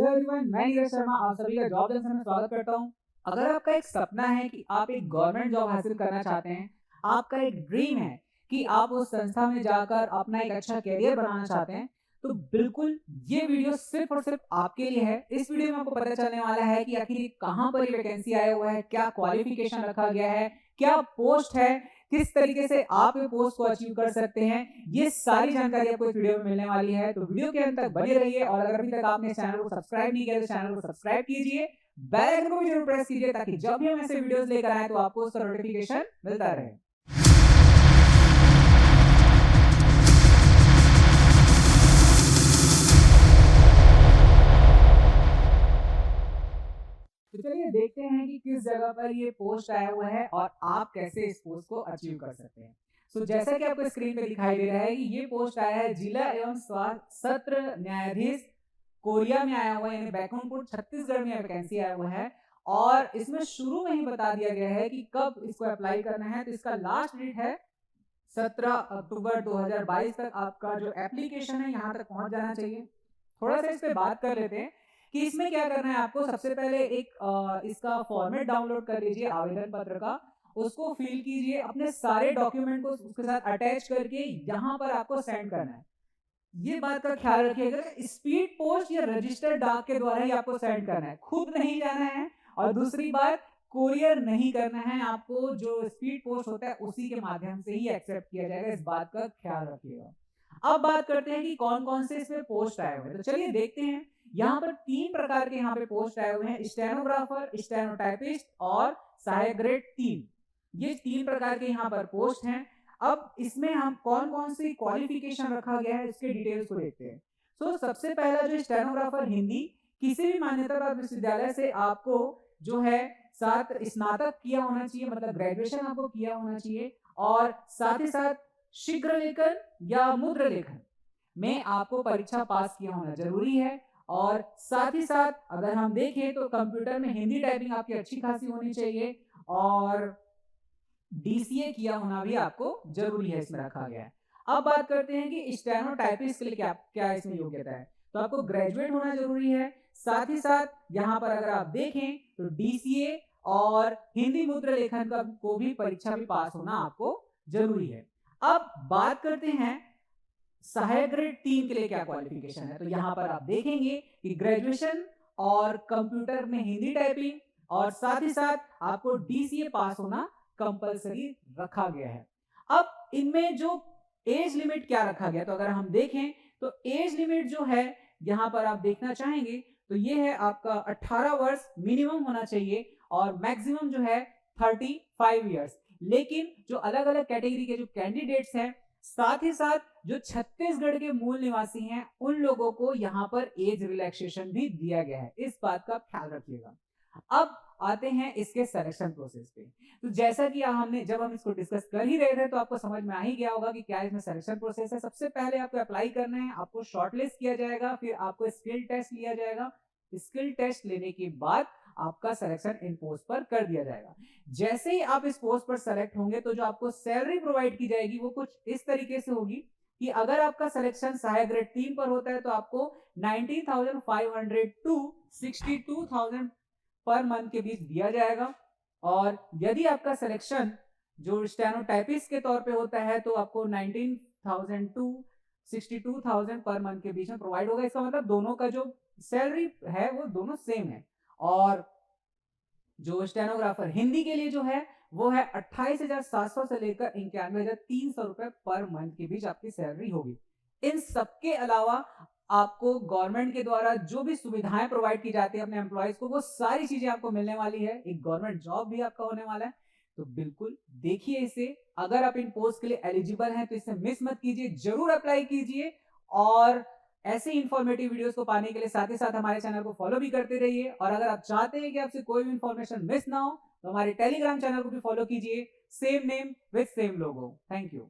Hello everyone, मैं नीरज शर्मा आप सभी का जॉब जंक्शन में स्वागत करता हूं। अगर आपका एक सपना है कि आप एक गवर्नमेंट जॉब हासिल करना चाहते हैं, आपका एक ड्रीम है कि आप उस संस्था में जाकर अपना एक अच्छा करियर बनाना चाहते हैं, तो बिल्कुल ये वीडियो सिर्फ और सिर्फ आपके लिए है। इस वीडियो में आपको पता चलने वाला है कि आखिर ये कहाँ पर ये वैकेंसी आया हुआ है, क्या क्वालिफिकेशन रखा गया है, क्या पोस्ट है, किस तरीके से आप ये पोस्ट को अचीव कर सकते हैं। ये सारी जानकारी आपको इस वीडियो में मिलने वाली है, तो वीडियो के अंत तक बने रहिए। और अगर अभी तक आपने इस चैनल को सब्सक्राइब नहीं किया तो चैनल को सब्सक्राइब कीजिए, बेल आइकन को भी जरूर प्रेस कीजिए ताकि जब भी हम ऐसे वीडियोस लेकर आए तो आपको उसका नोटिफिकेशन मिलता रहे। तो चलिए देखते हैं कि किस जगह पर ये पोस्ट आया हुआ है और आप कैसे इस पोस्ट को अचीव कर सकते हैं। जैसा कि आपको स्क्रीन पे दिखाई दे रहा है कि ये पोस्ट आया है जिला एवं सत्र न्यायाधीश कोरिया में आया हुआ है, यानी बैकुंठपुर छत्तीसगढ़ में वैकेंसी आया हुआ है। और इसमें शुरू में ही बता दिया गया है कि कब इसको अप्लाई करना है। तो इसका लास्ट डेट है 17 अक्टूबर 2022 तक आपका जो एप्लीकेशन है यहाँ तक पहुंच जाना चाहिए। थोड़ा सा इस पे बात कर लेते हैं कि इसमें क्या करना है आपको। सबसे पहले एक इसका फॉर्मेट डाउनलोड कर लीजिए आवेदन पत्र का, उसको फिल कीजिए, अपने सारे डॉक्यूमेंट को उसके साथ अटैच करके यहाँ पर आपको सेंड करना है। ये बात का ख्याल रखिएगा, स्पीड पोस्ट या रजिस्टर्ड डाक के द्वारा ही आपको सेंड करना है, खुद नहीं जाना है। और दूसरी बात, कुरियर नहीं करना है आपको, जो स्पीड पोस्ट होता है उसी के माध्यम से ही एक्सेप्ट किया जाएगा, इस बात का ख्याल रखिएगा। अब बात करते हैं कि कौन कौन से इसमें पोस्ट आए हुए हैं। तो चलिए देखते हैं। यहाँ पर 3 प्रकार के यहाँ पे पोस्ट आए हुए हैं, स्टेनोग्राफर, स्टेनोटाइपिस्ट और सहायक ग्रेड 3। ये 3 प्रकार के यहाँ पर पोस्ट हैं। अब इसमें हम कौन कौन सी क्वालिफिकेशन रखा गया है इसके डिटेल्स को देखते हैं। सबसे पहला जो स्टेनोग्राफर हिंदी, किसी भी मान्यता प्राप्त विश्वविद्यालय से आपको जो है साथ स्नातक किया होना चाहिए, मतलब ग्रेजुएशन आपको किया होना चाहिए। और साथ ही साथ शीघ्र लेखन या मुद्रा लेखन में आपको परीक्षा पास किया होना जरूरी है। और साथ ही साथ अगर हम देखें तो कंप्यूटर में हिंदी टाइपिंग आपकी अच्छी खासी होनी चाहिए और डीसीए किया होना भी आपको जरूरी है, इसमें रखा गया है। अब बात करते हैं कि स्टेनोटाइपिस्ट के लिए क्या क्या इसमें योग्यता है। तो आपको ग्रेजुएट होना जरूरी है। साथ ही साथ यहाँ पर अगर आप देखें तो डीसीए और हिंदी मुद्रा लेखन का को भी परीक्षा में पास होना आपको जरूरी है। अब बात करते हैं सहायक ग्रेड 3 के लिए क्या क्वालिफिकेशन है। तो यहाँ पर आप देखेंगे कि ग्रेजुएशन और कंप्यूटर में हिंदी टाइपिंग और साथ ही साथ आपको डीसीए पास होना कंपलसरी रखा गया है। अब इनमें जो एज लिमिट क्या रखा गया, तो अगर हम देखें तो एज लिमिट जो है यहाँ पर आप देखना चाहेंगे तो ये है आपका 18 वर्ष मिनिमम होना चाहिए और मैक्सिमम जो है 35 इयर्स। लेकिन जो अलग अलग कैटेगरी के जो कैंडिडेट्स हैं, साथ ही साथ जो छत्तीसगढ़ के मूल निवासी हैं, उन लोगों को यहाँ पर एज रिलैक्सेशन भी दिया गया है, इस बात का ख्याल रखिएगा। अब आते हैं इसके सिलेक्शन प्रोसेस पे। तो जैसा कि हमने जब हम इसको डिस्कस कर ही रहे थे तो आपको समझ में आ ही गया होगा कि क्या इसमें सिलेक्शन प्रोसेस है। सबसे पहले आपको अप्लाई करना है, आपको शॉर्टलिस्ट किया जाएगा, फिर आपको स्किल टेस्ट लिया जाएगा। स्किल टेस्ट लेने के बाद आपका सिलेक्शन इन पोस्ट पर कर दिया जाएगा। जैसे ही आप इस पोस्ट पर सेलेक्ट होंगे तो जो आपको सैलरी प्रोवाइड की जाएगी वो कुछ इस तरीके से होगी कि अगर आपका सिलेक्शन सहायक ग्रेड 3 पर होता है तो आपको 19,500 टू 62,000 पर मंथ के बीच दिया जाएगा। और यदि आपका सिलेक्शन जो स्टेनोटाइपिस्ट के तौर पे होता है तो आपको 19,000 टू 62,000 पर मंथ के बीच में प्रोवाइड होगा। इसका मतलब दोनों का जो सैलरी है वो दोनों सेम है। और जो स्टेनोग्राफर हिंदी के लिए जो है वो है 28,700 से लेकर 91,300 रुपए पर मंथ के बीच आपकी सैलरी होगी। इन सबके अलावा आपको गवर्नमेंट के द्वारा जो भी सुविधाएं प्रोवाइड की जाती है अपने एम्प्लॉयज को, वो सारी चीजें आपको मिलने वाली है। एक गवर्नमेंट जॉब भी आपका होने वाला है। तो बिल्कुल देखिए इसे, अगर आप इन पोस्ट के लिए एलिजिबल हैं तो इसे मिस मत कीजिए, जरूर अप्लाई कीजिए। और ऐसे इंफॉर्मेटिव वीडियोस को पाने के लिए साथ ही साथ हमारे चैनल को फॉलो भी करते रहिए। और अगर आप चाहते हैं कि आपसे कोई भी इंफॉर्मेशन मिस ना हो तो हमारे टेलीग्राम चैनल को भी फॉलो कीजिए, same name with same logo. Thank you.